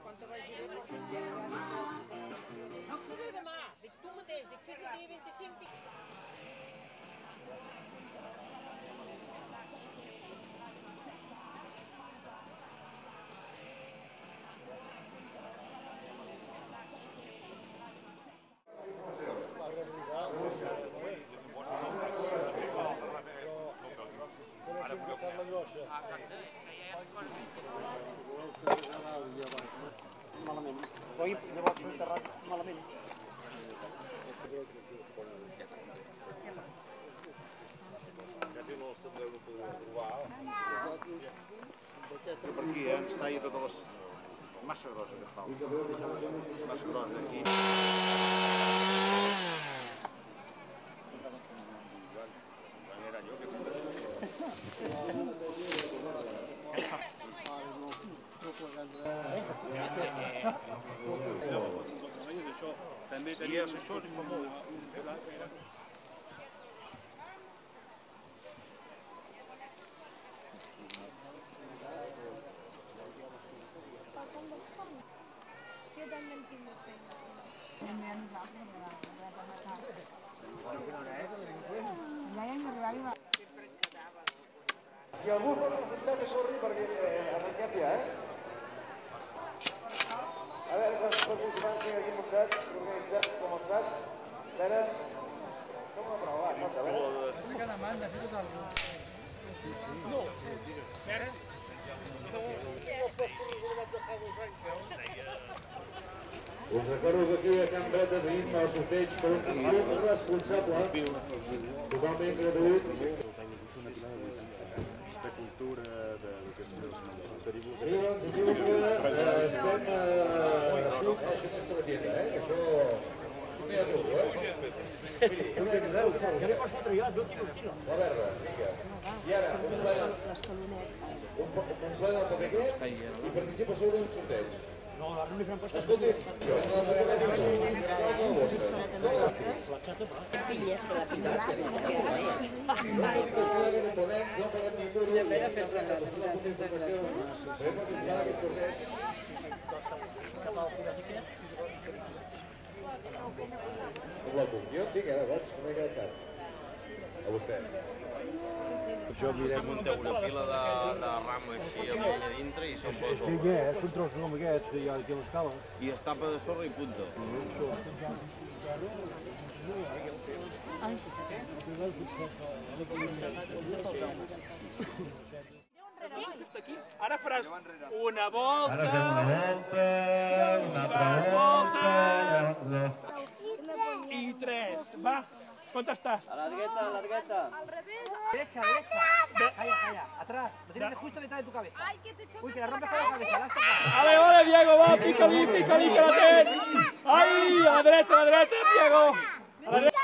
quanto vai a girare? No, scusa demà, tu mateix, dic fins al dia 25. Malament. Però llavors s'ha enterrat malament. Quasi no el sembleu no podria trobar. Per aquí, ens talla totes les... Massa grossa que fa. Massa grossa aquí. Era allò que... També tenies això, ni fa molt. Io dammi il primo tempo. Si algú pot presentar que corri perquè arrenquem ja, A veure, els participants que aquí muntat, organitzat com ha estat. A veure, com una prova, a veure. No, merci. Us recordo que aquí a Can Beta tenim el sorteig per un responsable totalment gratuït. De cultura, d'educació, Sí, doncs aquí estem a punt, això no és targeta, això no hi ha truc, Miri, Ja li pots fotre jo, l'últim quilo. la verda, vinga. I ara, un ple del paper aquest i participa sobre un sorteig. No, ara no li farem pas. Escolti, jo no sé què dir. Jo tinc, ara, vaig, no m'he quedat cap. A vostè. Això mirem una pila de ram així amb llenya dintre i són bons. Sí, què? És un tros com aquest, i aquí a l'escala. I es tapa de sorra i punta. Ara faràs una volta. Ara fem una volta, una altra volta. I 3. Va, on estàs? A la dreta, a la dreta. Al revés. Derecha, derecha. Calla, calla. Atrás. Lo tienes justo detrás de tu cabeza. Ay, que te choques. Uy, que la rompes con la cabeza. La has tocado. Ale, ole, Diego, va, pica-li, que la tens. Ai, a la dreta, Diego. A la dreta.